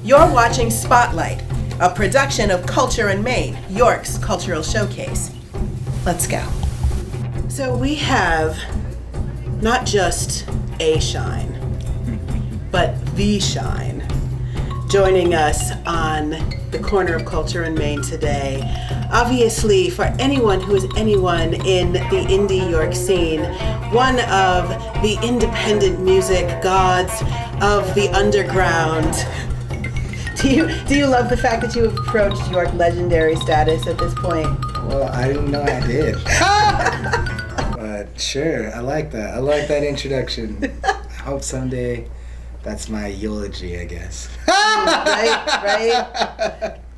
You're watching Spotlight, a production of Culture in Maine, York's cultural showcase. Let's go. So we have not just a shine, but the shine, joining us on the corner of Culture in Maine today. Obviously, for anyone who is anyone in the indie York scene, one of the independent music gods of the underground. Do you love the fact that you have approached York legendary status at this point? Well, I didn't know I did. But sure, I like that. I like that introduction. I hope someday that's my eulogy, I guess. Right.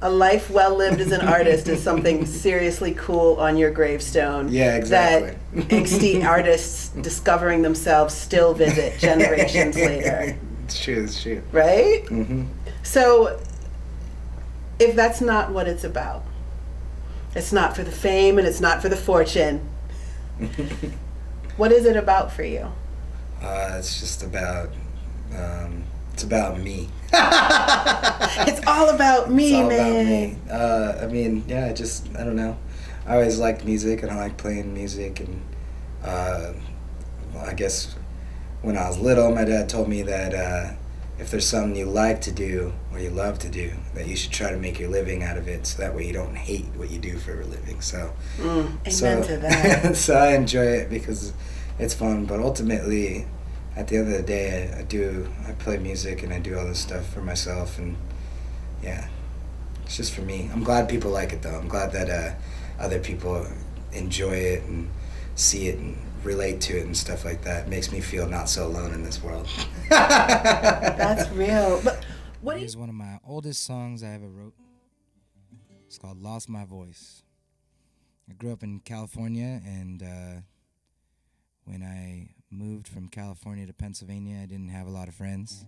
A life well lived as an artist is something seriously cool on your gravestone. Yeah, exactly. That angsty artists discovering themselves still visit generations later. It's true. Right? Mm-hmm. So, if that's not what it's about, it's not for the fame and it's not for the fortune, what is it about for you? It's just about, it's about me. It's all about me, it's all man. About me. I don't know. I always liked music and I like playing music, and I guess when I was little, my dad told me that if there's something you like to do or you love to do, that you should try to make your living out of it, so that way you don't hate what you do for a living. So, amen to that. So I enjoy it because it's fun, but ultimately, at the end of the day, I play music and I do all this stuff for myself, and yeah, it's just for me. I'm glad people like it though. I'm glad that other people enjoy it and see it and relate to it and stuff like that. It makes me feel not so alone in this world. That's real. But Here's one of my oldest songs I ever wrote. It's called Lost My Voice. I grew up in California, and when I moved from California to Pennsylvania, I didn't have a lot of friends.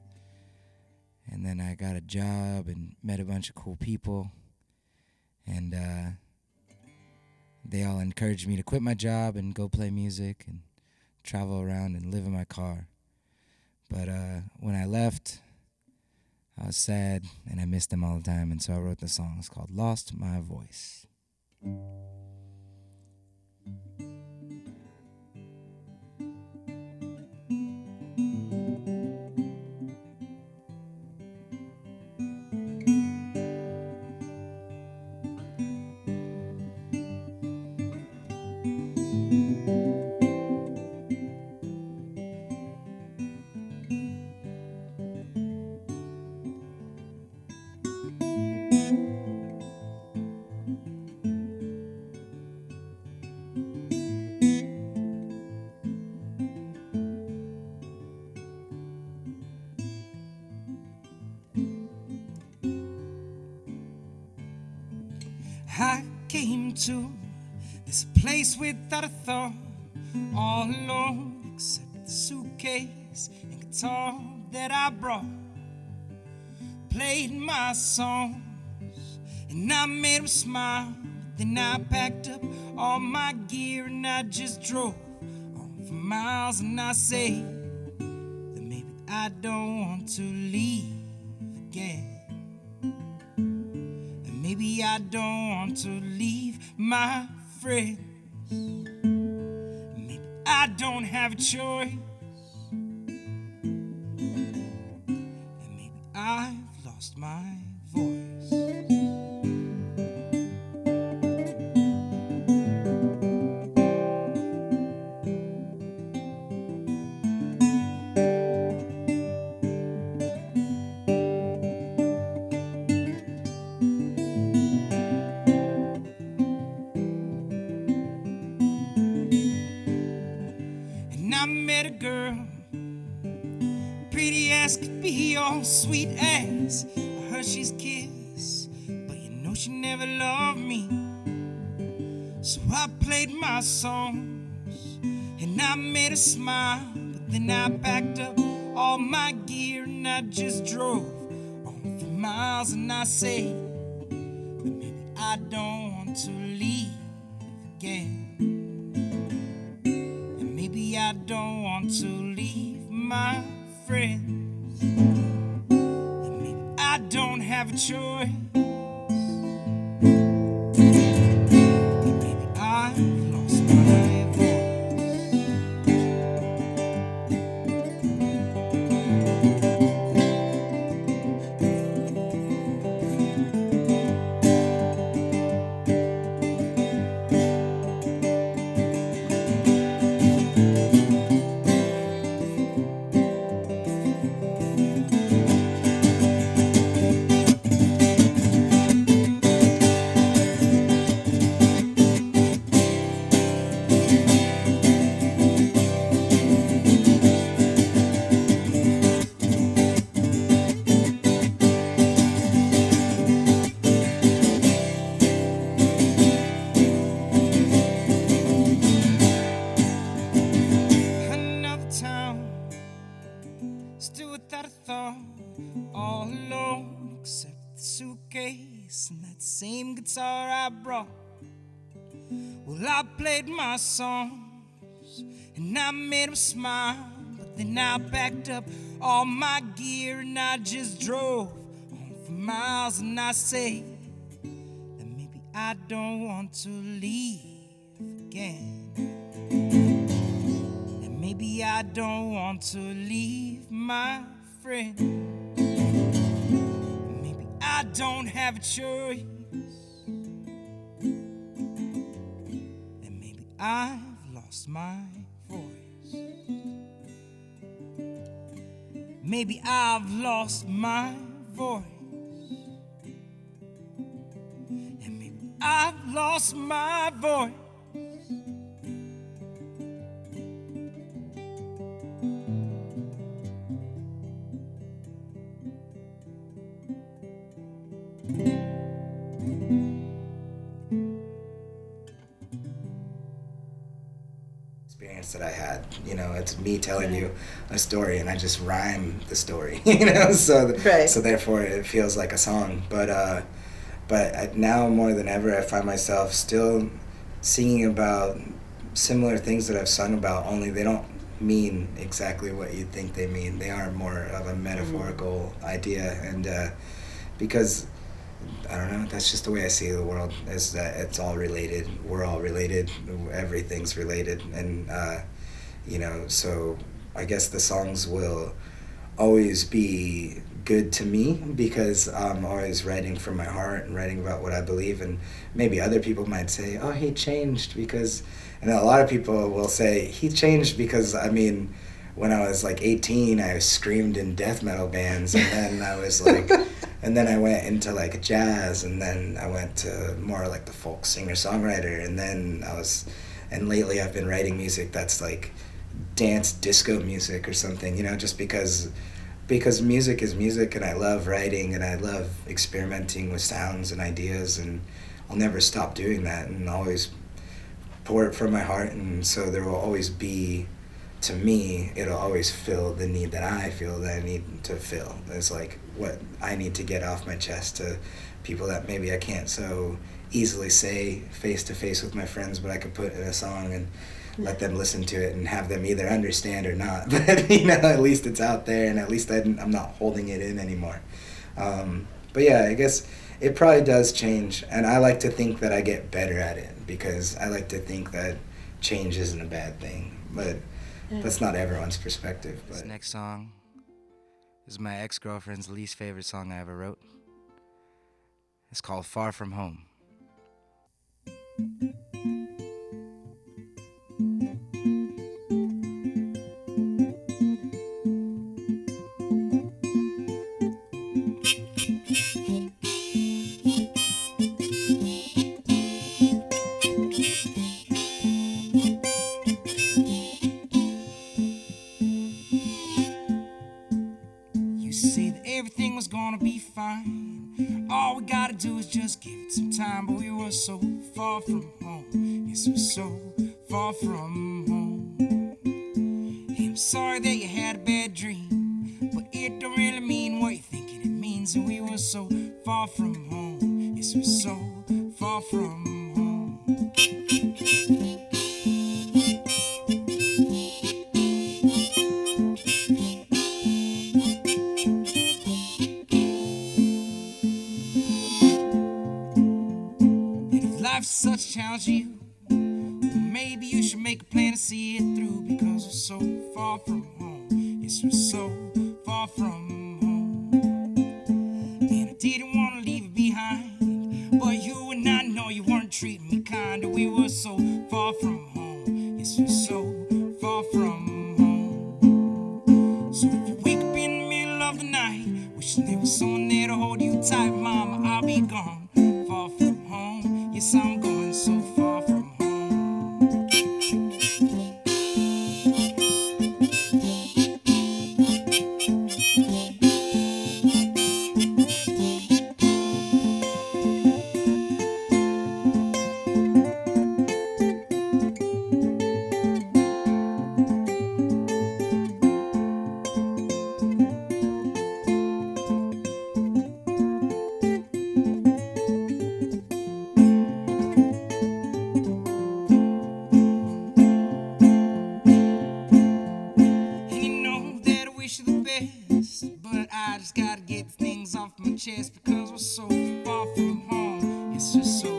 And then I got a job and met a bunch of cool people, and they all encouraged me to quit my job and go play music and travel around and live in my car. But when I left, I was sad and I missed them all the time, and so I wrote the song. It's called Lost My Voice. I came to this place without a thought, all alone except the suitcase and guitar that I brought. Played my songs and I made them smile, but then I packed up all my gear and I just drove on for miles. And I say that maybe I don't want to leave again. Maybe I don't want to leave my friends. Maybe I don't have a choice. And maybe I've lost my voice. I met a girl, pretty as could be, all sweet as a Hershey's kiss, but you know she never loved me. So I played my songs and I made her smile, but then I packed up all my gear and I just drove on for miles. And I say that maybe I don't want to leave again. Maybe I don't want to leave my friends. And maybe I don't have a choice. Maybe I've lost my voice. Still without a thought, all alone, except the suitcase and that same guitar I brought. Well, I played my songs and I made them smile, but then I packed up all my gear and I just drove on for miles. And I say that maybe I don't want to leave again. Maybe I don't want to leave my friend. Maybe I don't have a choice. And maybe I've lost my voice. Maybe I've lost my voice. And maybe I've lost my voice. Experience that I had, you know, it's me telling you a story and I just rhyme the story, you know, so therefore it feels like a song. But now more than ever I find myself still singing about similar things that I've sung about, only they don't mean exactly what you think they mean. They are more of a metaphorical idea, and because I don't know, that's just the way I see the world, is that it's all related. We're all related. Everything's related. And, you know, so I guess the songs will always be good to me because I'm always writing from my heart and writing about what I believe. And maybe other people might say, oh, he changed because, and a lot of people will say, he changed because, I mean, when I was like 18, I screamed in death metal bands, and then I was like, and then I went into like jazz, and then I went to more like the folk singer-songwriter, and then and lately I've been writing music that's like dance disco music or something, you know, just because music is music, and I love writing, and I love experimenting with sounds and ideas, and I'll never stop doing that, and always pour it from my heart, and so there will always be, to me, it'll always fill the need that I feel that I need to fill. It's like what I need to get off my chest to people that maybe I can't so easily say face to face with my friends, but I could put in a song and let them listen to it and have them either understand or not. But, you know, at least it's out there, and at least I'm not holding it in anymore. But yeah, I guess it probably does change, and I like to think that I get better at it, because I like to think that change isn't a bad thing. But that's not everyone's perspective. But this next song is my ex-girlfriend's least favorite song I ever wrote. It's called Far From Home. Everything was gonna be fine. All we gotta do is just give it some time. But we were so far from home. Yes, we're so far from home. Hey, I'm sorry that you had a bad dream, but it don't really mean what you're thinking it means. And we were so far from home. Yes, we're so far from home. life's such a challenge to you. Maybe you should make a plan to see it through, because we're so far from home. Yes, we're so far from home. And I didn't want to leave it behind, but you and I know you weren't treating me kind. We were so far from home. Yes, we're so far from home. So if you wake up in the middle of the night, wishing there was someone there to hold you tight, mama, I'll be gone, far from home. Yes, I'm going so far from home. Chest, because we're so far from home. Yes, we're so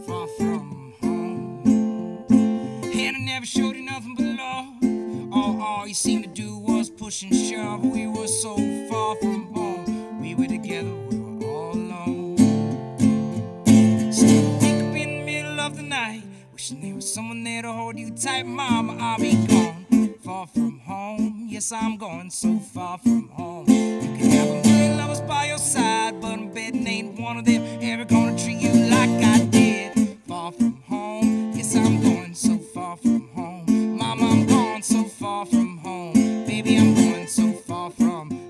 far from home. And I never showed you nothing but love. All you seemed to do was push and shove. We were so far from home. We were together, we were all alone. So wake up in the middle of the night, wishing there was someone there to hold you tight, mama, I'll be gone, far from home. Yes, I'm going so far from home. You can have a million lovers by your side, but I'm betting ain't one of them ever gonna treat you like I did. Far from home, yes, I'm going so far from home. Mama, I'm going so far from home. Baby, I'm going so far from home.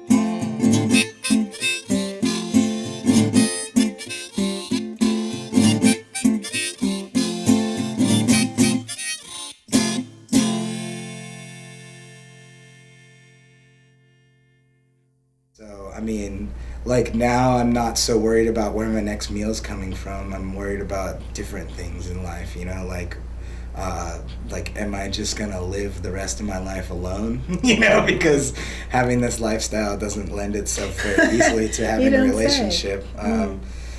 So, I mean, like now I'm not so worried about where my next meal's coming from. I'm worried about different things in life, you know, like am I just gonna live the rest of my life alone? You know, because having this lifestyle doesn't lend itself very easily to having a relationship.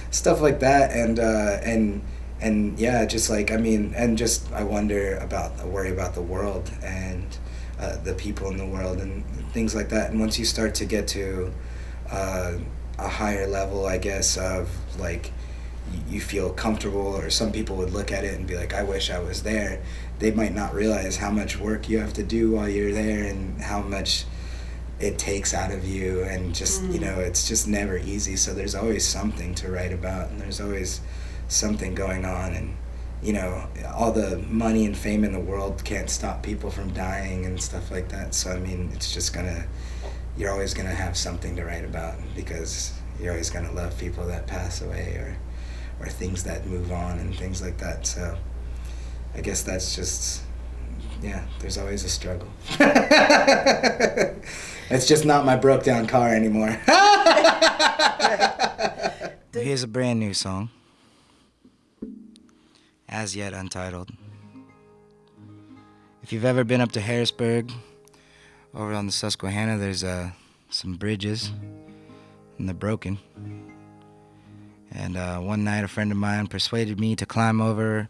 Stuff like that, and yeah, just like, I mean, and just I worry about the world and the people in the world and things like that. And once you start to get to a higher level, I guess, of like you feel comfortable, or some people would look at it and be like, I wish I was there. They might not realize how much work you have to do while you're there and how much it takes out of you, and just you know, it's just never easy. So there's always something to write about, and there's always something going on, and you know, all the money and fame in the world can't stop people from dying and stuff like that. So I mean, it's just you're always gonna have something to write about, because you're always gonna love people that pass away, or things that move on and things like that. So I guess that's just, yeah, there's always a struggle. It's just not my broke down car anymore. Here's a brand new song, as yet untitled. If you've ever been up to Harrisburg, over on the Susquehanna, there's some bridges, and they're broken. And one night a friend of mine persuaded me to climb over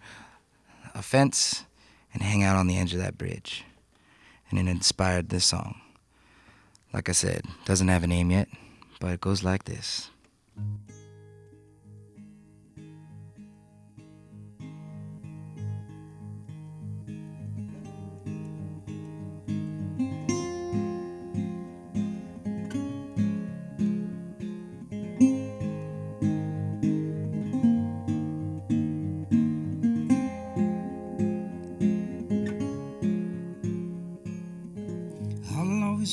a fence and hang out on the edge of that bridge. And it inspired this song. Like I said, doesn't have a name yet, but it goes like this.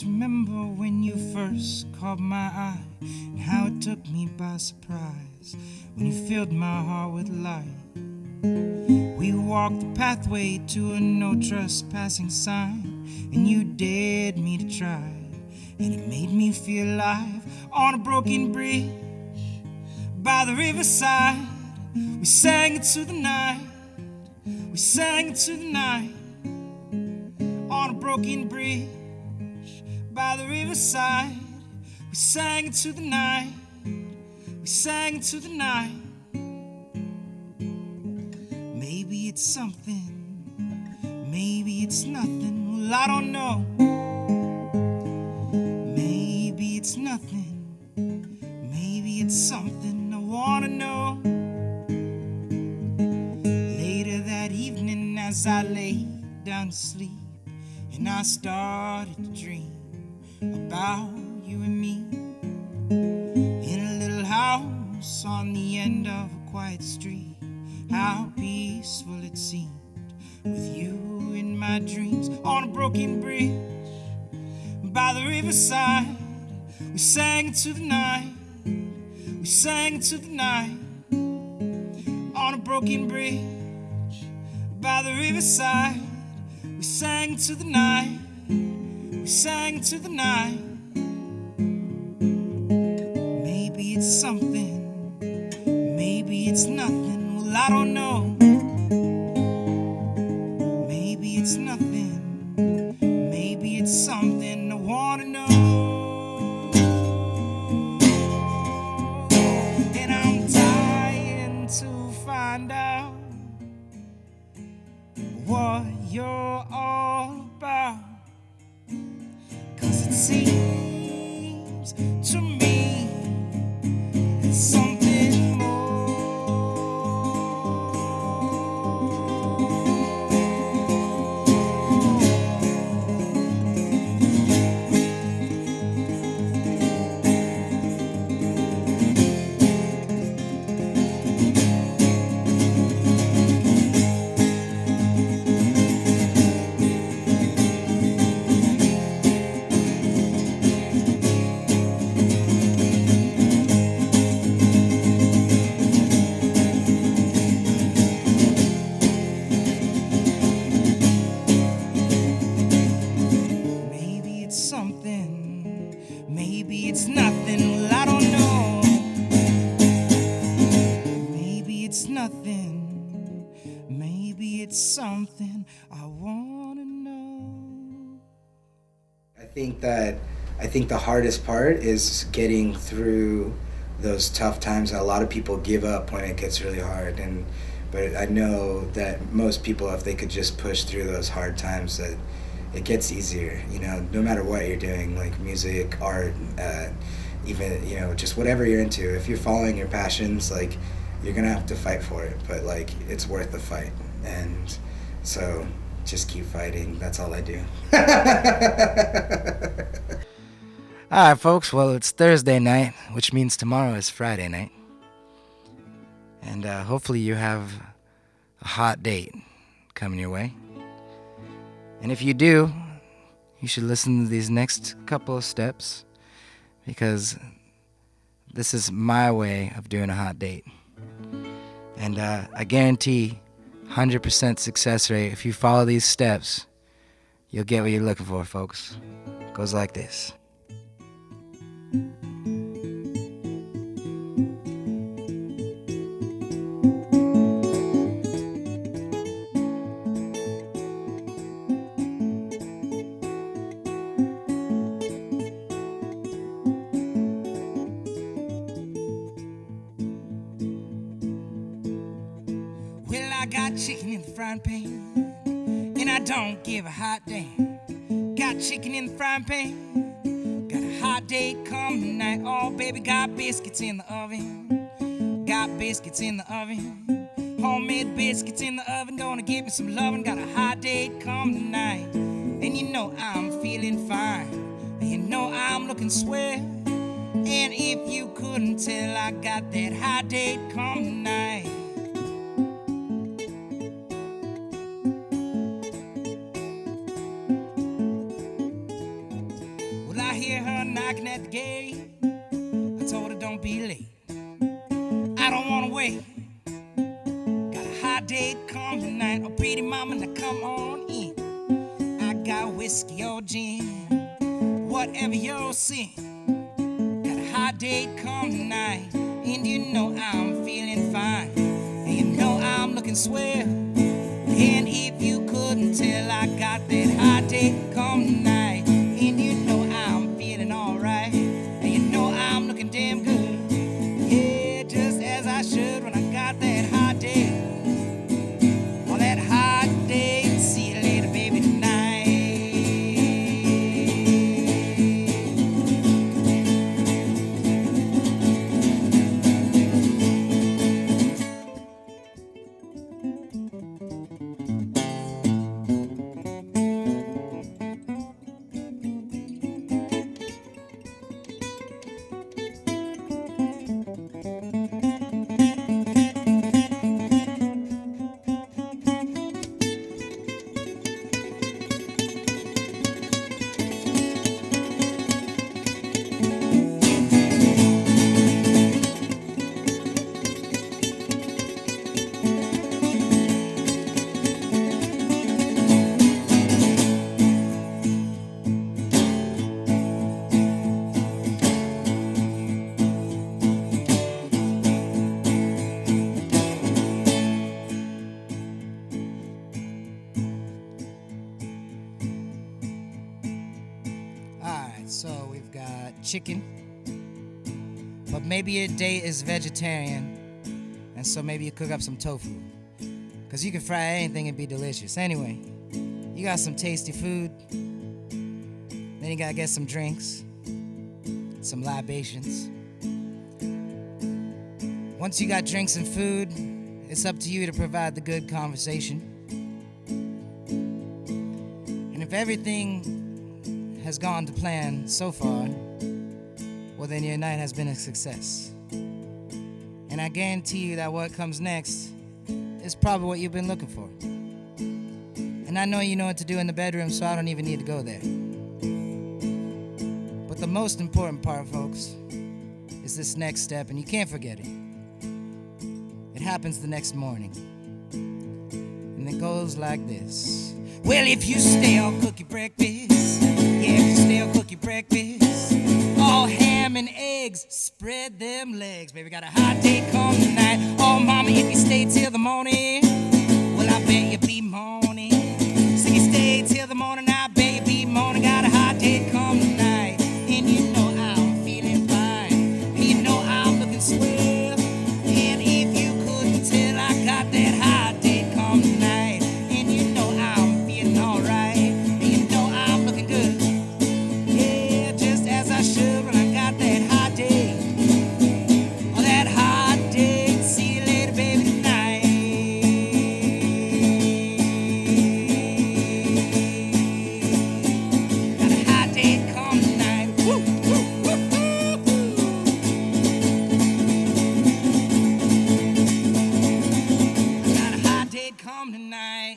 Remember when you first caught my eye, and how it took me by surprise when you filled my heart with light. We walked the pathway to a no trespassing sign, and you dared me to try, and it made me feel alive on a broken bridge by the riverside. We sang it to the night, we sang it to the night on a broken bridge by the riverside. We sang it to the night, we sang it to the night. Maybe it's something, maybe it's nothing, well I don't know. Maybe it's nothing, maybe it's something I wanna know. Later that evening as I lay down to sleep, and I started to dream about you and me, in a little house on the end of a quiet street. How peaceful it seemed with you in my dreams. On a broken bridge by the riverside, we sang to the night, we sang to the night. On a broken bridge by the riverside, we sang to the night, we sang to the night. Maybe it's something, maybe it's nothing, well I don't know. Maybe it's nothing, maybe it's something I wanna know. And I'm dying to find out what you're all about, 'cause it seems to me there's something more. Maybe it's something, maybe it's nothing, well I don't know. Maybe it's nothing, maybe it's something I wanna know. I think the hardest part is getting through those tough times. A lot of people give up when it gets really hard, but I know that most people, if they could just push through those hard times, that it gets easier. You know, no matter what you're doing, like music, art, even just whatever you're into. If you're following your passions, like you're gonna have to fight for it, but like it's worth the fight. And so just keep fighting. That's all I do. All right, folks. Well, it's Thursday night, which means tomorrow is Friday night. And hopefully you have a hot date coming your way. And if you do, you should listen to these next couple of steps, because this is my way of doing a hot date. And I guarantee 100% success rate. If you follow these steps, you'll get what you're looking for, folks. It goes like this. Well, I got chicken in the frying pan, and I don't give a hot damn. Got chicken in the frying pan, got a hot date coming tonight. Oh, baby, got biscuits in the oven, got biscuits in the oven, homemade biscuits in the oven. Gonna give me some loving, got a hot date coming tonight. And you know I'm feeling fine, and you know I'm looking swell. And if you couldn't tell, I got that hot date coming tonight. I hear her knocking at the gate. I told her don't be late, I don't wanna wait. Got a hot date coming tonight. Oh, pretty mama, now come on in. I got whiskey or gin, whatever you're seeing. Got a hot date coming tonight. And you know I'm feeling fine, and you know I'm looking swell. And if you couldn't tell, I got that hot date coming tonight. And you know I'm feeling alright, and you know I'm looking damn good. Yeah, just as I should when I got that hot date. So we've got chicken, but maybe your date is vegetarian, and so maybe you cook up some tofu, because you can fry anything and be delicious. Anyway, you got some tasty food, then you gotta get some drinks, some libations. Once you got drinks and food, it's up to you to provide the good conversation. And if everything has gone to plan so far, well, then your night has been a success. And I guarantee you that what comes next is probably what you've been looking for. And I know you know what to do in the bedroom, so I don't even need to go there. But the most important part, folks, is this next step, and you can't forget it. It happens the next morning. And it goes like this. Well, if you stay, I'll cook your breakfast. Yeah, if you stay, I'll cook your breakfast. All ham and eggs, spread them legs. Baby, got a hot date come tonight. Oh, mama, if you stay till the morning, well, I bet you be moaning. So you stay till the morning, I bet you be moaning. Got a hot date come tonight. And you know I'm feeling fine. And you know I'm looking swell. And if you couldn't tell, I got that hot date come tonight. And you know I'm feeling alright. And you know I'm looking good. Yeah, just as I should when I got that hot date. Oh, that hot date. See you later, baby, tonight. Got a hot date come tonight. Woo, woo, woo, woo, woo. Got a hot date come tonight.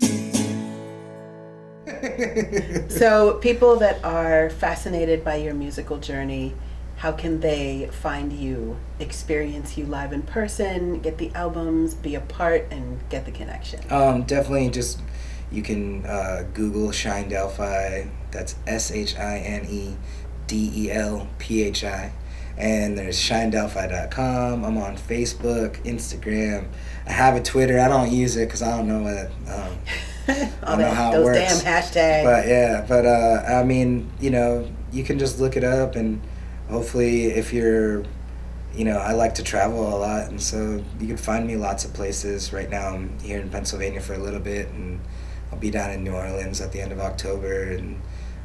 So, people that are fascinated by your musical journey, how can they find you, experience you live in person, get the albums, be a part, and get the connection? Definitely just, you can Google Shine Delphi. That's ShineDelphi. And there's shinedelphi.com. I'm on Facebook, Instagram. I have a Twitter. I don't use it because I don't know what I don't know how it those works. damn hashtags. But yeah, I mean, you can just look it up, and hopefully if you're, I like to travel a lot, and so you can find me lots of places. Right now I'm here in Pennsylvania for a little bit, and I'll be down in New Orleans at the end of October and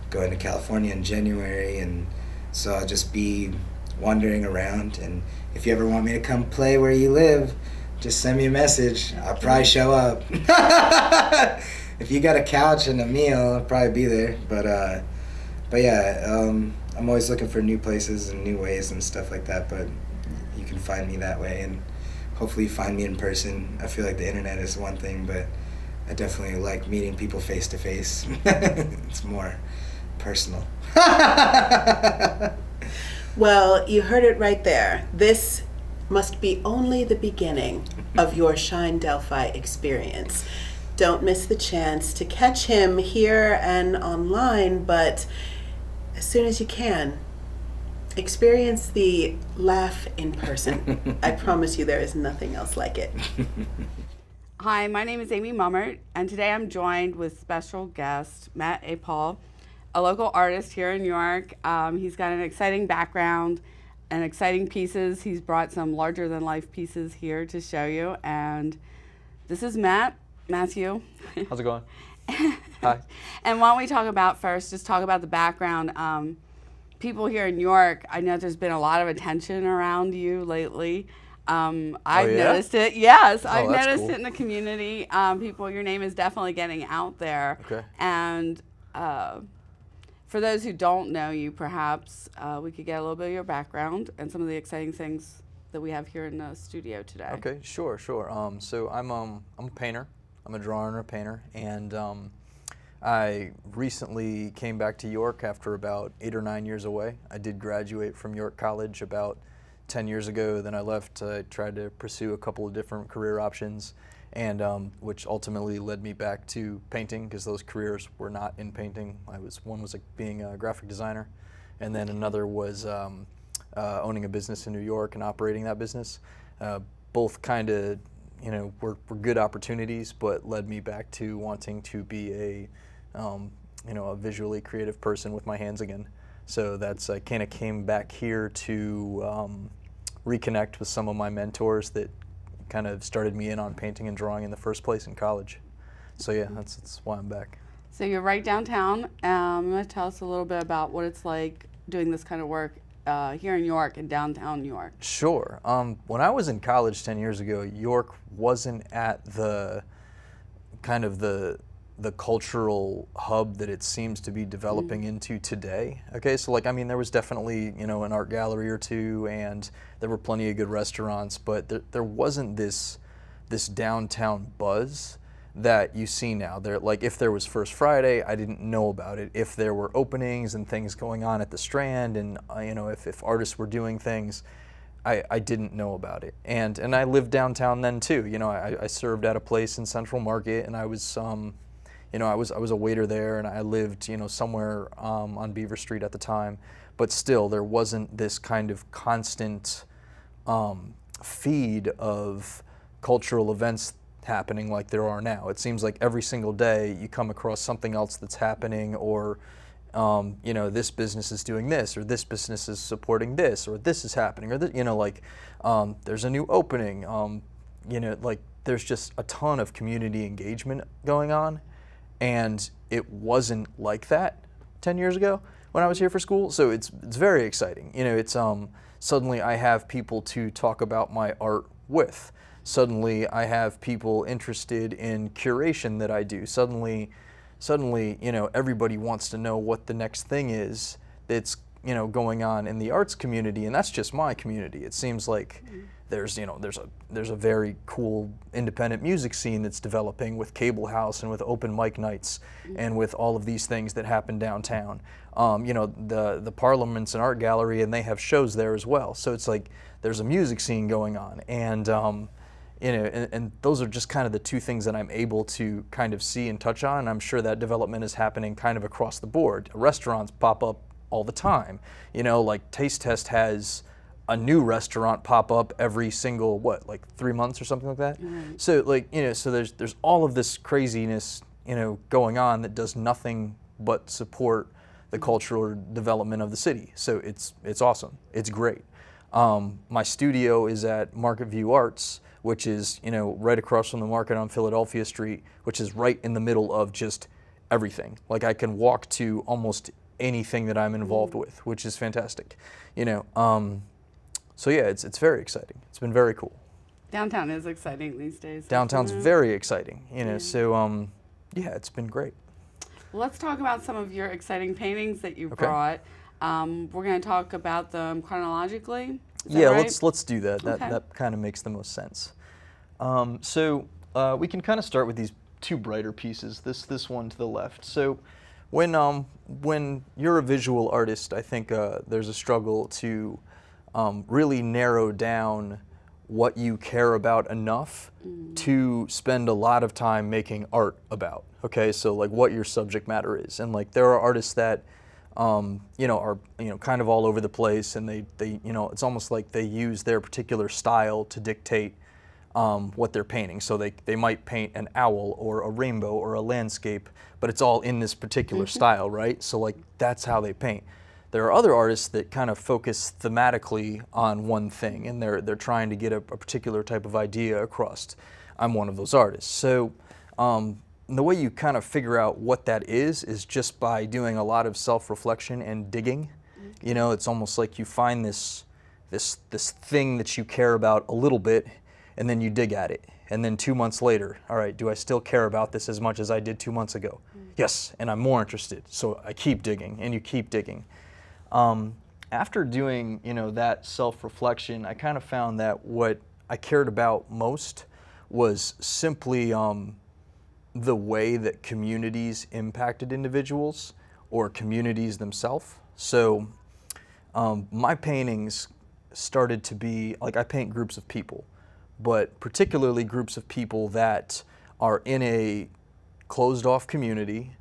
going to California in January, and so I'll just be wandering around. And if you ever want me to come play where you live, just send me a message. I'll probably show up. If you got a couch and a meal, I'll probably be there. But yeah, I'm always looking for new places and new ways and stuff like that. But you can find me that way, and hopefully you find me in person. I feel like the internet is one thing, but I definitely like meeting people face to face. It's more personal. Well, you heard it right there. This must be only the beginning of your Shine Delphi experience. Don't miss the chance to catch him here and online, but as soon as you can, experience the laugh in person. I promise you there is nothing else like it. Hi, my name is Amy Mummert, and today I'm joined with special guest Matt A. Paul, a local artist here in New York. He's got an exciting background and exciting pieces. He's brought some larger-than-life pieces here to show you, and this is Matthew. How's it going? Hi. And why don't we talk about the background. People here in New York, I know there's been a lot of attention around you lately. I've noticed it. Yes, I've noticed it in the community. Your name is definitely getting out there. Okay. And for those who don't know you, perhaps we could get a little bit of your background and some of the exciting things that we have here in the studio today. Okay, sure. So I'm a painter. I'm a drawer and a painter, and I recently came back to York after about 8 or 9 years away. I did graduate from York College about 10 years ago. Then I left. I tried to pursue a couple of different career options, and which ultimately led me back to painting, because those careers were not in painting. One was being a graphic designer, and then another was owning a business in New York and operating that business. Both kind of were good opportunities, but led me back to wanting to be a visually creative person with my hands again. So I kind of came back here to reconnect with some of my mentors that kind of started me in on painting and drawing in the first place in college. So yeah, that's why I'm back. So you're right downtown. You want to tell us a little bit about what it's like doing this kind of work here in York and downtown New York? Sure. When I was in college 10 years ago, York wasn't at the kind of the cultural hub that it seems to be developing into today. Okay, so like, I mean, there was definitely, you know, an art gallery or two, and there were plenty of good restaurants, but there wasn't this downtown buzz that you see now. There, like, if there was First Friday, I didn't know about it. If there were openings and things going on at the Strand, and you know, if artists were doing things, I didn't know about it. And I lived downtown then too. You know, I served at a place in Central Market, and I was you know, I was a waiter there, and I lived, you know, somewhere on Beaver Street at the time. But still, there wasn't this kind of constant feed of cultural events happening like there are now. It seems like every single day you come across something else that's happening, or you know, this business is doing this, or this business is supporting this, or this is happening, or you know, like there's a new opening. You know, like there's just a ton of community engagement going on, and it wasn't like that 10 years ago when I was here for school. So it's very exciting. You know, it's suddenly I have people to talk about my art with. Suddenly I have people interested in curation that I do. Suddenly, you know, everybody wants to know what the next thing is that's, you know, going on in the arts community, and that's just my community. It seems like there's, you know, there's a very cool independent music scene that's developing with Cable House and with open mic nights and with all of these things that happen downtown. You know, the Parliament's an art gallery, and they have shows there as well. So it's like there's a music scene going on, and you know, and those are just kind of the two things that I'm able to kind of see and touch on. And I'm sure that development is happening kind of across the board. Restaurants pop up all the time. You know, like Taste Test has a new restaurant pop up every single, like 3 months or something like that. Right. So like, you know, so there's all of this craziness, you know, going on that does nothing but support the cultural development of the city. So it's awesome. It's great. My studio is at Market View Arts, which is, you know, right across from the market on Philadelphia Street, which is right in the middle of just everything. Like I can walk to almost anything that I'm involved with, which is fantastic. You know, so yeah, it's very exciting. It's been very cool. Downtown is exciting these days. Downtown's very exciting, you know, so yeah, it's been great. Well, let's talk about some of your exciting paintings that you brought. We're going to talk about them chronologically. Yeah, right? let's do that. That kind of makes the most sense. So we can kind of start with these two brighter pieces. This one to the left. So when you're a visual artist, I think there's a struggle to really narrow down what you care about enough to spend a lot of time making art about. Okay, so like what your subject matter is, and like there are artists that you know, are, you know, kind of all over the place, and they you know, it's almost like they use their particular style to dictate what they're painting. So they might paint an owl or a rainbow or a landscape, but it's all in this particular style, right? So like that's how they paint. There are other artists that kind of focus thematically on one thing, and they're trying to get a particular type of idea across. I'm one of those artists. So the way you kind of figure out what that is just by doing a lot of self-reflection and digging. You know, it's almost like you find this thing that you care about a little bit, and then you dig at it. And then 2 months later, all right, do I still care about this as much as I did 2 months ago? Yes, and I'm more interested. So I keep digging, and you keep digging. After doing, you know, that self-reflection, I kind of found that what I cared about most was simply the way that communities impacted individuals or communities themselves. So my paintings started to be, like I paint groups of people, but particularly groups of people that are in a closed-off community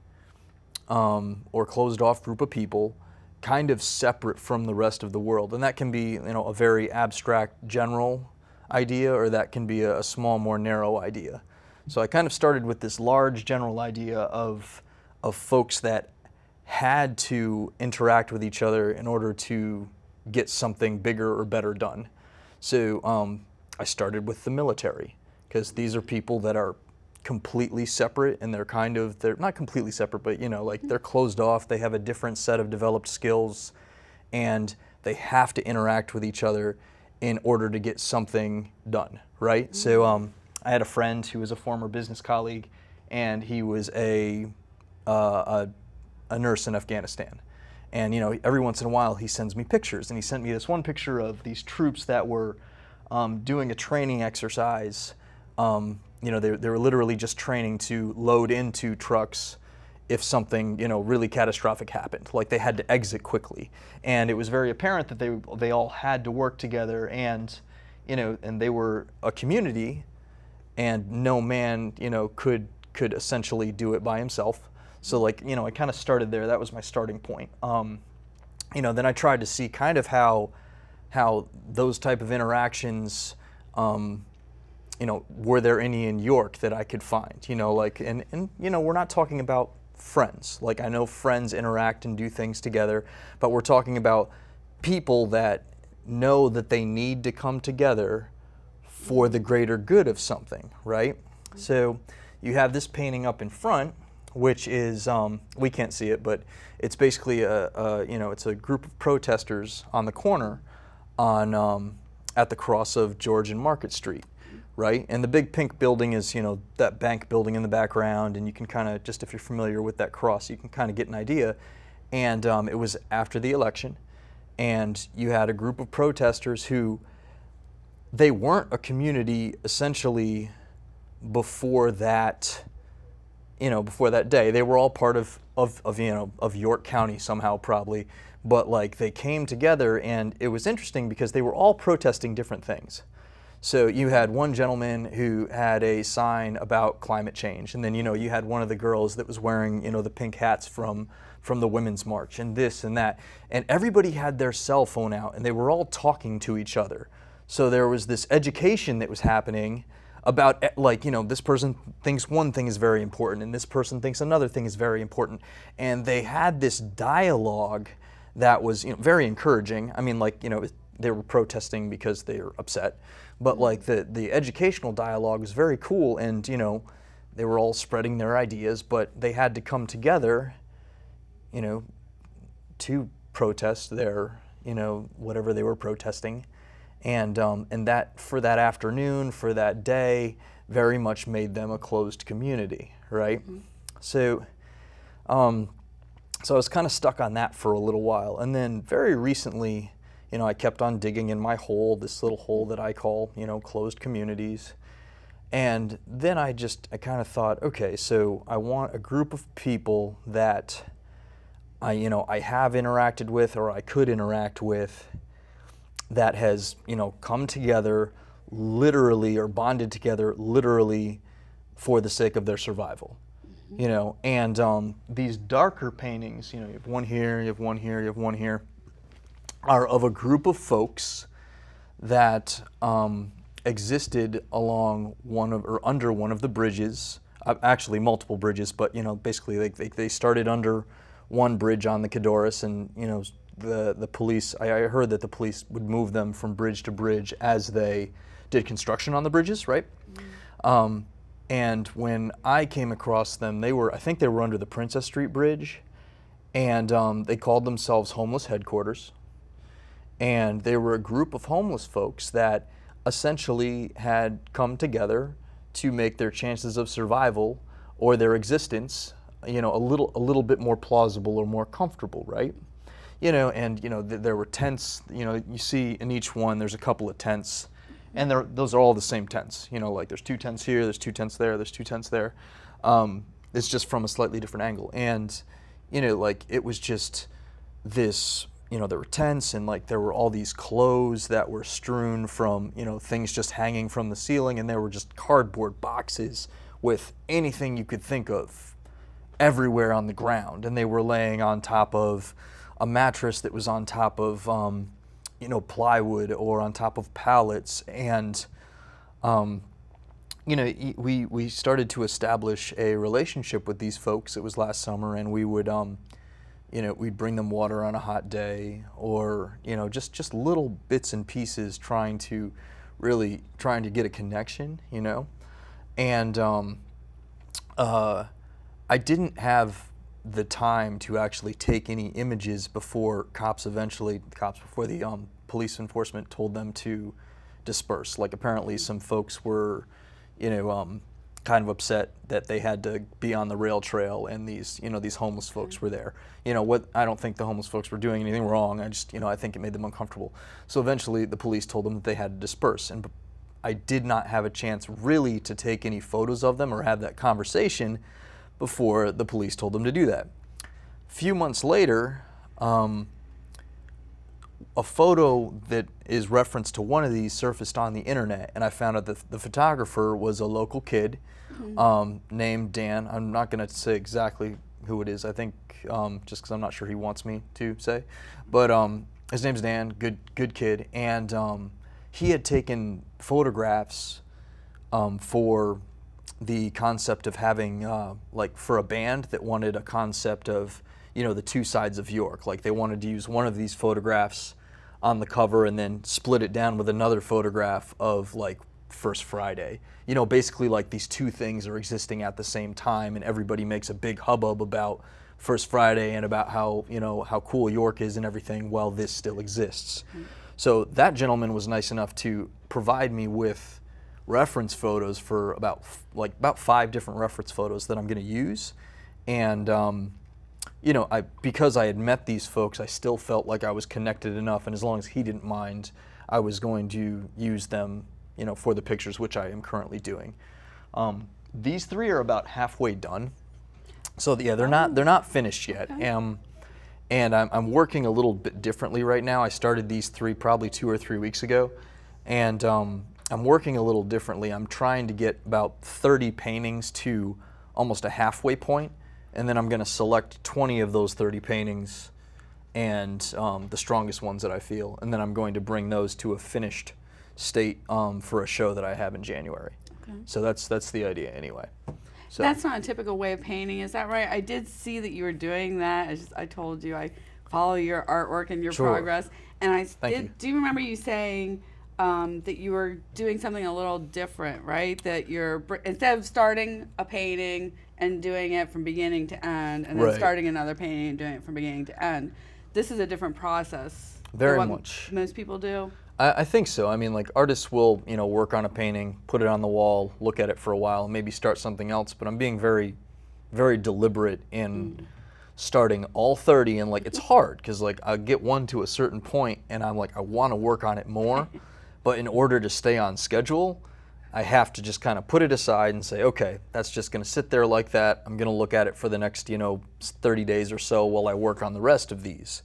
or closed-off group of people, kind of separate from the rest of the world. And that can be, you know, a very abstract general idea, or that can be a small, more narrow idea. So I kind of started with this large general idea of folks that had to interact with each other in order to get something bigger or better done. So I started with the military, because these are people that are completely separate, and they're not completely separate, but like they're closed off. They have a different set of developed skills, and they have to interact with each other in order to get something done, right? Mm-hmm. So I had a friend who was a former business colleague, and he was a nurse in Afghanistan. And every once in a while he sends me pictures, and he sent me this one picture of these troops that were doing a training exercise. They were literally just training to load into trucks if something really catastrophic happened, like they had to exit quickly. And it was very apparent that they all had to work together, and and they were a community, and no man could essentially do it by himself. So I kind of started there. That was my starting point. Then I tried to see kind of how those type of interactions, were there any in York that I could find? And we're not talking about friends. Like, I know friends interact and do things together, but we're talking about people that know that they need to come together for the greater good of something, right? So you have this painting up in front, which is, we can't see it, but it's basically it's a group of protesters on the corner at the cross of George and Market Street, right? And the big pink building is, that bank building in the background, and you can kind of, just if you're familiar with that cross, you can kind of get an idea. And it was after the election, and you had a group of protesters who, they weren't a community essentially before that day. They were all part of York County somehow, probably, but they came together, and it was interesting because they were all protesting different things. So you had one gentleman who had a sign about climate change, and then you had one of the girls that was wearing the pink hats from the Women's March, and this and that, and everybody had their cell phone out, and they were all talking to each other. So there was this education that was happening about, this person thinks one thing is very important, and this person thinks another thing is very important, and they had this dialogue that was very encouraging. I mean, they were protesting because they were upset, but the educational dialogue was very cool, and they were all spreading their ideas, but they had to come together to protest their whatever they were protesting. And that, for that afternoon, for that day, very much made them a closed community, right? Mm-hmm. So I was kind of stuck on that for a little while. And then very recently, I kept on digging in my hole, this little hole that I call, closed communities. And then I kind of thought, okay, so I want a group of people that I have interacted with, or I could interact with, that has, come together literally, or bonded together literally for the sake of their survival. Mm-hmm. And these darker paintings, you have one here, you have one here, you have one here, are of a group of folks that existed along under one of the bridges, actually multiple bridges, but basically they started under one bridge on the Cadorus, and the police, I heard that the police would move them from bridge to bridge as they did construction on the bridges, right? Mm-hmm. And when I came across them, I think they were under the Princess Street Bridge, and they called themselves Homeless Headquarters. And they were a group of homeless folks that essentially had come together to make their chances of survival or their existence, a little bit more plausible or more comfortable, right? There were tents, you see in each one there's a couple of tents, and those are all the same tents. There's 2 tents here, there's 2 tents there, there's 2 tents there. It's just from a slightly different angle. And, it was just this, there were tents, and there were all these clothes that were strewn from, things just hanging from the ceiling, and there were just cardboard boxes with anything you could think of everywhere on the ground. And they were laying on top of a mattress that was on top of, plywood or on top of pallets. And, we started to establish a relationship with these folks. It was last summer, and we would we'd bring them water on a hot day, or just little bits and pieces, trying to get a connection, and I didn't have the time to actually take any images before the police enforcement told them to disperse. Like, apparently some folks were, kind of upset that they had to be on the rail trail, and these homeless folks were there. I don't think the homeless folks were doing anything wrong. I just, I think it made them uncomfortable. So eventually the police told them that they had to disperse, and I did not have a chance really to take any photos of them or have that conversation before the police told them to do that. A few months later, a photo that is referenced to one of these surfaced on the internet, and I found out that the photographer was a local kid named Dan. I'm not going to say exactly who it is, I think, just because I'm not sure he wants me to say. But his name's Dan, good kid, and he had taken photographs for the concept of having, like, for a band that wanted a concept of, the two sides of York. Like, they wanted to use one of these photographs on the cover and then split it down with another photograph of, like, First Friday. Basically, like, these two things are existing at the same time, and everybody makes a big hubbub about First Friday and about how, how cool York is and everything, while this still exists. So that gentleman was nice enough to provide me with reference photos for about 5 different reference photos that I'm going to use. And because I had met these folks, I still felt like I was connected enough, and as long as he didn't mind, I was going to use them, for the pictures, which I am currently doing. These 3 are about halfway done, so yeah, they're not finished yet. Okay. And I'm working a little bit differently right now. I started these 3 probably 2 or 3 weeks ago, and I'm working a little differently. I'm trying to get about 30 paintings to almost a halfway point, and then I'm going to select 20 of those 30 paintings and the strongest ones that I feel, and then I'm going to bring those to a finished state for a show that I have in January. Okay. So that's the idea anyway. So that's not a typical way of painting, is that right? I did see that you were doing that. I told you I follow your artwork and your progress, and do you remember you saying that you were doing something a little different, right? That you're, instead of starting a painting and doing it from beginning to end, and then starting another painting and doing it from beginning to end, this is a different process. Very than what much. Most people do. I think so. I mean, like, artists will, work on a painting, put it on the wall, look at it for a while, and maybe start something else. But I'm being very, very deliberate in starting all 30, and, like, it's hard because, like, I get one to a certain point, and I'm like, I want to work on it more. But in order to stay on schedule, I have to just kind of put it aside and say, okay, that's just going to sit there like that. I'm going to look at it for the next, 30 days or so while I work on the rest of these.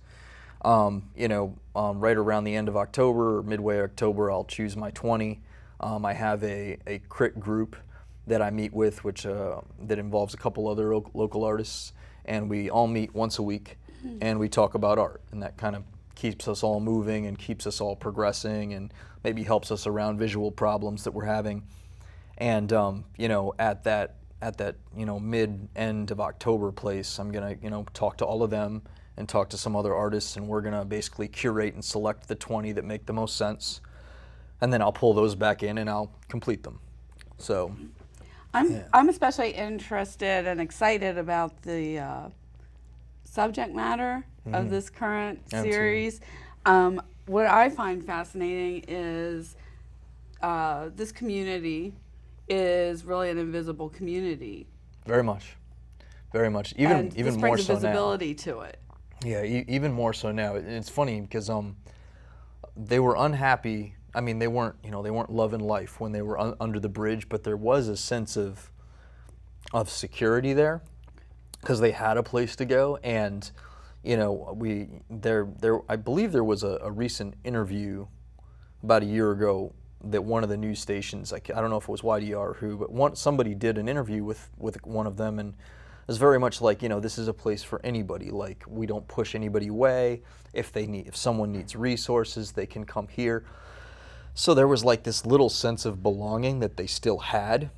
Right around the end of October or midway October, I'll choose my 20. I have a crit group that I meet with, which that involves a couple other local artists, and we all meet once a week, and we talk about art, and that kind of keeps us all moving and keeps us all progressing, and maybe helps us around visual problems that we're having. And at that mid-end of October place, I'm gonna talk to all of them and talk to some other artists, and we're gonna basically curate and select the 20 that make the most sense, and then I'll pull those back in and I'll complete them. So I'm especially interested and excited about the subject matter of this current series. What I find fascinating is this community is really an invisible community. Very much. Even more so now. And this brings a visibility to it. Yeah, even more so now. It's funny because they were unhappy. I mean, they weren't loving life when they were under the bridge, but there was a sense of security there because they had a place to go. And I believe there was a recent interview about a year ago that one of the news stations, I don't know if it was YDR or who, but somebody did an interview with one of them, and it was very much like, this is a place for anybody. Like, we don't push anybody away. If someone needs resources, they can come here. So there was like this little sense of belonging that they still had,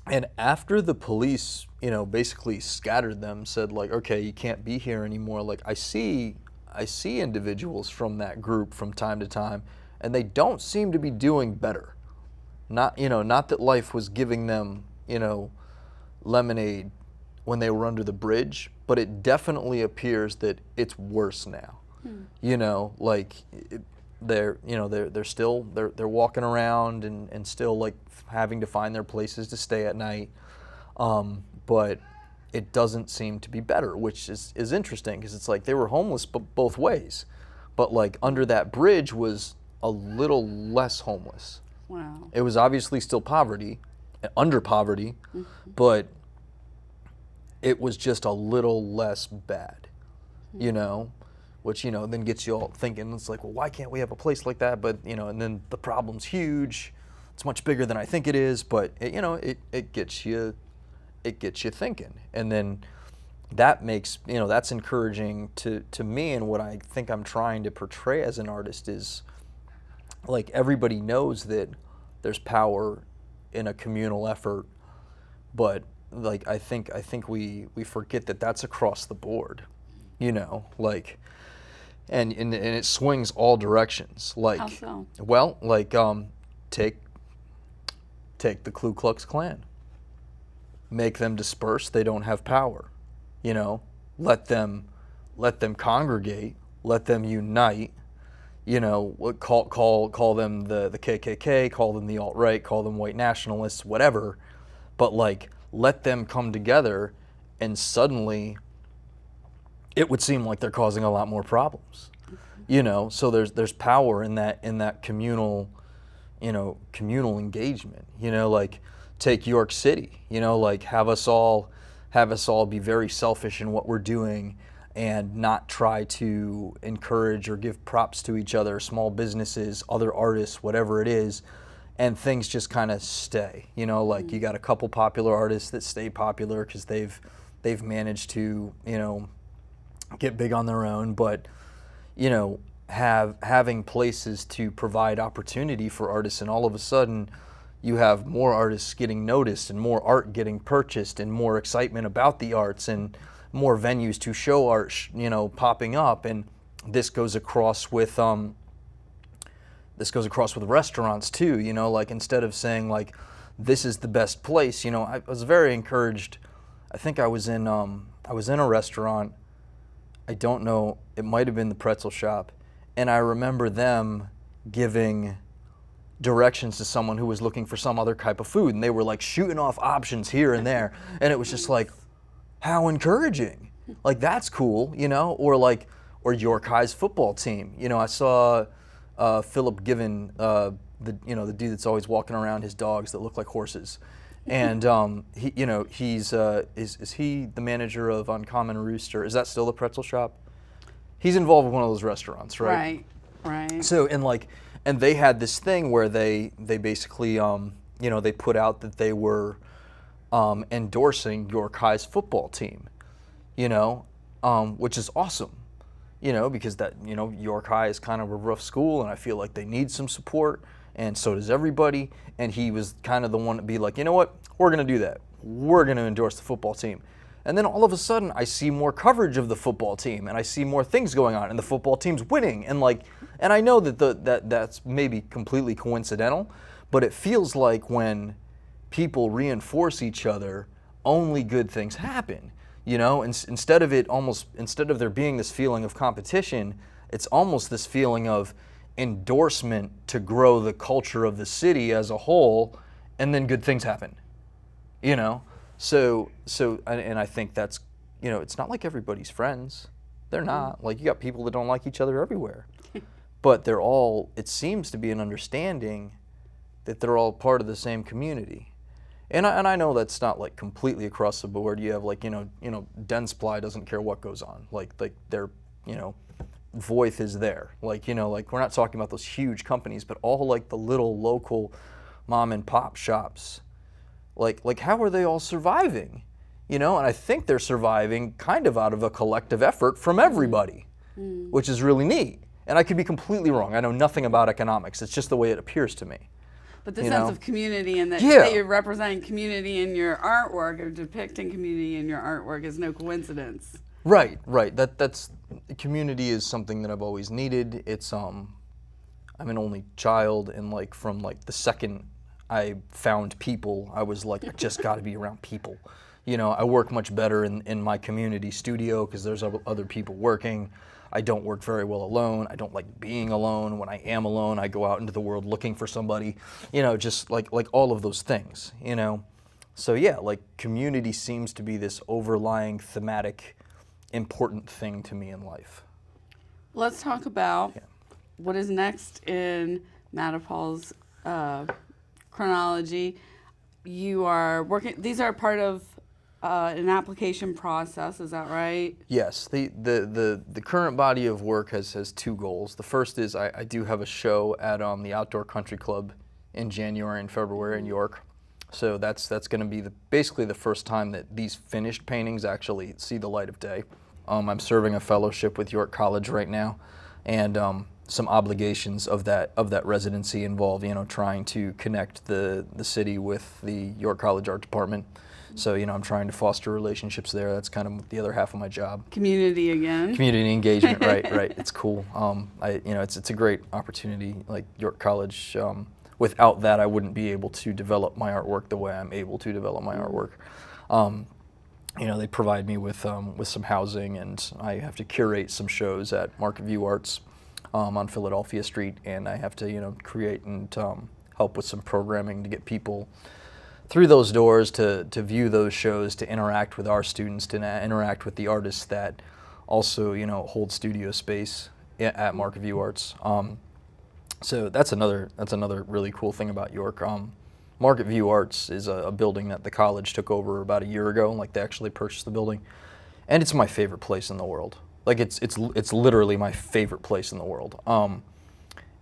And after the police, basically scattered them, said like, okay, you can't be here anymore. Like I see individuals from that group from time to time, and they don't seem to be doing better. Not that life was giving them, lemonade when they were under the bridge, but it definitely appears that it's worse now. They're still walking around and still like having to find their places to stay at night, but it doesn't seem to be better, which is interesting because it's like they were homeless both ways, but like under that bridge was a little less homeless. Wow. It was obviously still poverty, under poverty, but it was just a little less bad, which, then gets you all thinking. It's like, well, why can't we have a place like that? But, and then the problem's huge. It's much bigger than I think it is, but it gets you thinking. And then that makes, that's encouraging to me, and what I think I'm trying to portray as an artist is like everybody knows that there's power in a communal effort, but like I think we forget that that's across the board, like, and it swings all directions. Like, how so? Well, like take the Ku Klux Klan, make them disperse. They don't have power, let them congregate, let them unite. Call them the KKK, call them the alt-right, call them white nationalists, whatever, but like let them come together, and suddenly it would seem like they're causing a lot more problems. So there's power in that communal engagement. Like take York City, like have us all be very selfish in what we're doing and not try to encourage or give props to each other, small businesses, other artists, whatever it is, and things just kind of stay. Like you got a couple popular artists that stay popular because they've managed to, get big on their own, but, having places to provide opportunity for artists, and all of a sudden you have more artists getting noticed and more art getting purchased and more excitement about the arts and more venues to show art, popping up. And this goes across with restaurants too. Like instead of saying like this is the best place, I was very encouraged. I think I was in a restaurant. I don't know. It might have been the Pretzel Shop, and I remember them giving directions to someone who was looking for some other type of food, and they were like shooting off options here and there, and it was just like, how encouraging. Like that's cool, or York High's football team. I saw Philip Given, the dude that's always walking around his dogs that look like horses, and he's is he the manager of Uncommon Rooster? Is that still the Pretzel Shop? He's involved with one of those restaurants, right? Right. So and they had this thing where they basically they put out that they were endorsing York High's football team, which is awesome, because that, York High is kind of a rough school, and I feel like they need some support, and so does everybody. And he was kind of the one to be like, you know what, we're going to do that. We're going to endorse the football team. And then all of a sudden, I see more coverage of the football team, and I see more things going on, and the football team's winning, and I know that that's maybe completely coincidental, but it feels like when people reinforce each other, only good things happen. Instead of there being this feeling of competition, it's almost this feeling of endorsement to grow the culture of the city as a whole, and then good things happen. So I think that's, it's not like everybody's friends. They're not. Like, you got people that don't like each other everywhere. But they're all, it seems to be an understanding that they're all part of the same community. And I know that's not like completely across the board. You have like, Densply doesn't care what goes on. Like their, Voith is there. Like, we're not talking about those huge companies, but all like the little local mom and pop shops. Like how are they all surviving? And I think they're surviving kind of out of a collective effort from everybody, which is really neat. And I could be completely wrong. I know nothing about economics. It's just the way it appears to me. But the you sense know? of community and that, Yeah. that you're representing community in your artwork or depicting community in your artwork is no coincidence. Right. That's community is something that I've always needed. It's I'm an only child, and like from like the second I found people, I was like, I just got to be around people. You know, I work much better in my community studio because there's other people working. I don't work very well alone. I don't like being alone. When I am alone, I go out into the world looking for somebody. You know, just like all of those things. You know, so yeah, like community seems to be this overlying thematic, important thing to me in life. Let's talk about what is next in Matt Paul's chronology. You are working, these are part of an application process, is that right? Yes, the current body of work has two goals. The first is I do have a show at the Outdoor Country Club in January and February in York. So that's going to be basically the first time that these finished paintings actually see the light of day. I'm serving a fellowship with York College right now, and some obligations of that residency involve, you know, trying to connect the city with the York College Art Department. So, you know, I'm trying to foster relationships there. That's kind of the other half of my job. Community again. Community engagement, right. It's cool. It's a great opportunity, like York College. Without that, I wouldn't be able to develop my artwork the way I'm able to develop my artwork. You know, they provide me with some housing, and I have to curate some shows at Market View Arts on Philadelphia Street, and I have to, you know, create and help with some programming to get people through those doors to view those shows, to interact with our students, to interact with the artists that also, you know, hold studio space at Market View Arts. So that's another really cool thing about York. Market View Arts is a building that the college took over about a year ago. Like, they actually purchased the building, and it's my favorite place in the world. Like, it's literally my favorite place in the world.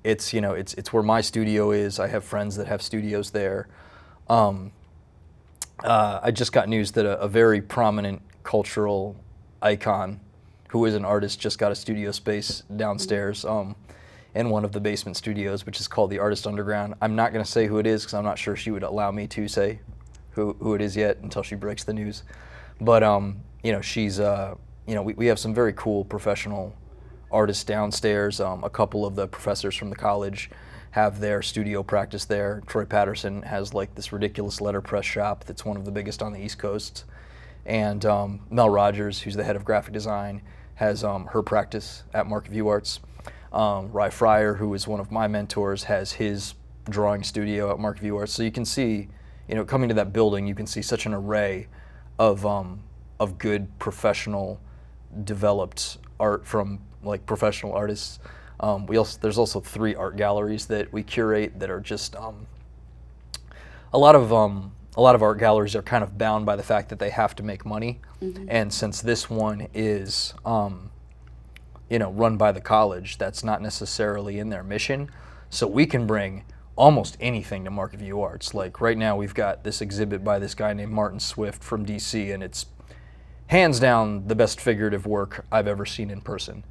It's, you know, it's where my studio is. I have friends that have studios there. I just got news that a very prominent cultural icon who is an artist just got a studio space downstairs in one of the basement studios, which is called the Artist Underground. I'm not going to say who it is because I'm not sure she would allow me to say who it is yet until she breaks the news. But you know, she's you know, we have some very cool professional artists downstairs. A couple of the professors from the college have their studio practice there. Troy Patterson has like this ridiculous letterpress shop that's one of the biggest on the East Coast. And Mel Rogers, who's the head of graphic design, has her practice at Market View Arts. Rye Fryer, who is one of my mentors, has his drawing studio at Market View Arts. So you can see, you know, coming to that building, you can see such an array of good professional developed art from like professional artists. There's also 3 art galleries that we curate that are just a lot of art galleries are kind of bound by the fact that they have to make money. And since this one is you know, run by the college, that's not necessarily in their mission. So we can bring almost anything to Market View Arts. Like right now we've got this exhibit by this guy named Martin Swift from DC, and it's hands down the best figurative work I've ever seen in person.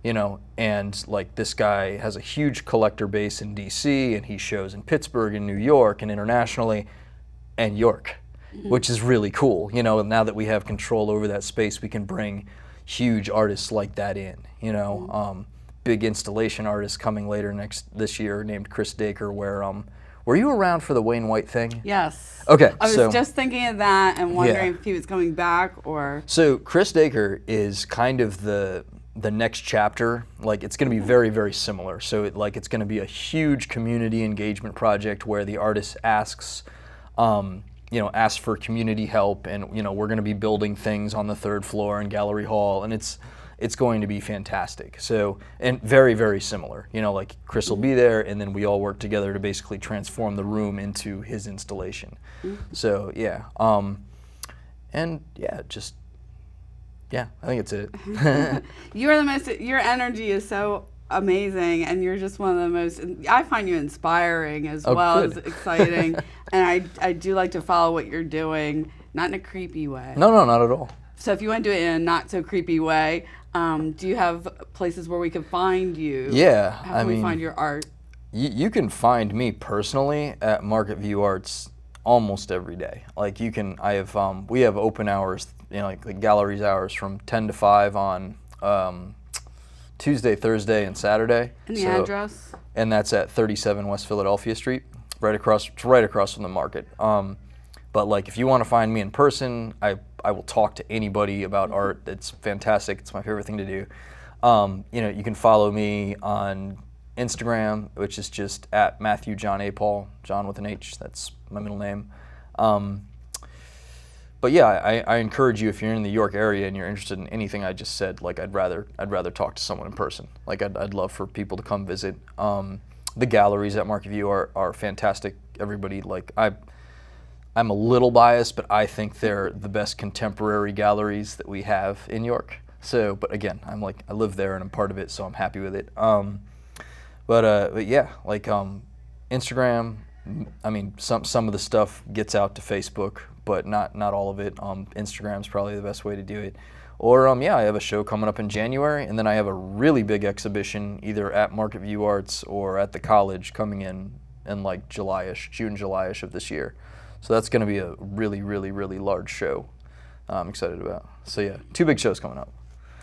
You know, and like this guy has a huge collector base in DC, and he shows in Pittsburgh and New York and internationally, and York, which is really cool. You know, now that we have control over that space, we can bring huge artists like that in. You know, big installation artist coming later this year named Chris Dacre. Were you around for the Wayne White thing? Yes. Okay. I was just thinking of that and wondering if he was coming back or. So Chris Dacre is kind of the next chapter. Like, it's going to be very, very similar. So it's going to be a huge community engagement project where the artist asks for community help, and you know, we're going to be building things on the 3rd floor in Gallery Hall, and it's going to be fantastic. So, and very, very similar. You know, like Chris will be there, and then we all work together to basically transform the room into his installation. So yeah, and yeah, just. Yeah, I think it's it. Your energy is so amazing, and you're just one of the most, I find you inspiring as well as exciting. And I do like to follow what you're doing, not in a creepy way. No, not at all. So if you want to do it in a not so creepy way, do you have places where we can find you? Yeah. How can we find your art? You can find me personally at Market View Arts almost every day. Like we have open hours, like galleries hours from 10 to 5 on Tuesday, Thursday, and Saturday. And the address? And that's at 37 West Philadelphia Street, right across from the market. But like, if you want to find me in person, I will talk to anybody about art. It's fantastic. It's my favorite thing to do. You can follow me on Instagram, which is just at Matthew John A. Paul, John with an H. That's my middle name. But yeah, I encourage you, if you're in the York area and you're interested in anything I just said, like I'd rather talk to someone in person. Like I'd love for people to come visit. The galleries at Market View are fantastic. Everybody, like I'm a little biased, but I think they're the best contemporary galleries that we have in York. So, but again, I live there and I'm part of it, so I'm happy with it. But yeah, like Instagram. I mean, some of the stuff gets out to Facebook, but not all of it. Instagram's probably the best way to do it. Or yeah, I have a show coming up in January, and then I have a really big exhibition either at Market View Arts or at the college coming in like June, July-ish of this year. So that's going to be a really, really, really large show I'm excited about. So yeah, 2 big shows coming up.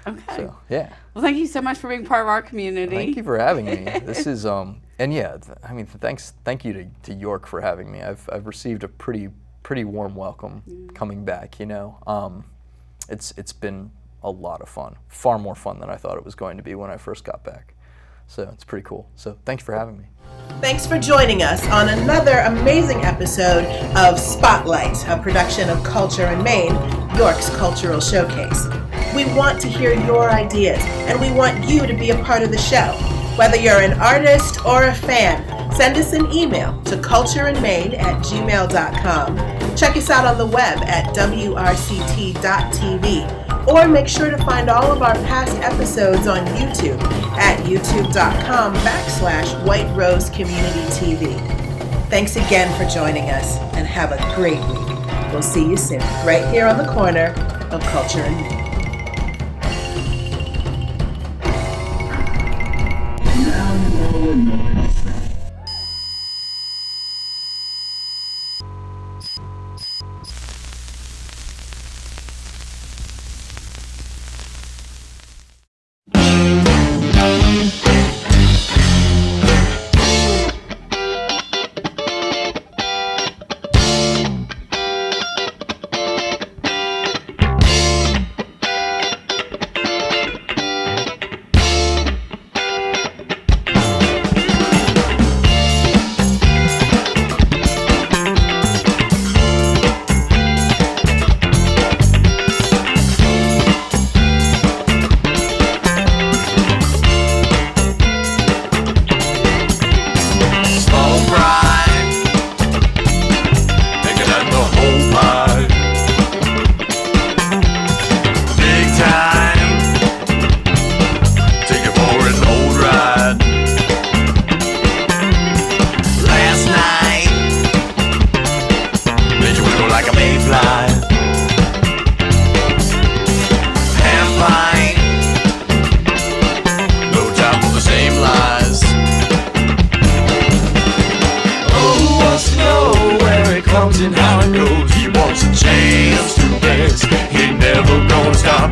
Okay. So, yeah. Well, thank you so much for being part of our community. Thank you for having me. This is and yeah, thank you to York for having me. I've received a pretty warm welcome coming back. It's been a lot of fun, far more fun than I thought it was going to be when I first got back. So it's pretty cool. So thank you for having me. Thanks for joining us on another amazing episode of Spotlight, a production of Culture in Maine, York's cultural showcase. We want to hear your ideas, and we want you to be a part of the show. Whether you're an artist or a fan, send us an email to cultureinmaine@gmail.com. Check us out on the web at wrct.tv, or make sure to find all of our past episodes on YouTube at youtube.com/White Rose Community TV. Thanks again for joining us, and have a great week. We'll see you soon, right here on the corner of Culture and Maine. And how it goes, he wants a chance to dance. He ain't never gonna stop.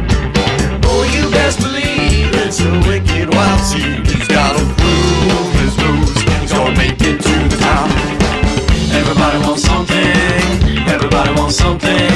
Oh, you best believe it's a wicked wild seed. He's got a groove, his blues. He's gonna make it to the top. Everybody wants something. Everybody wants something.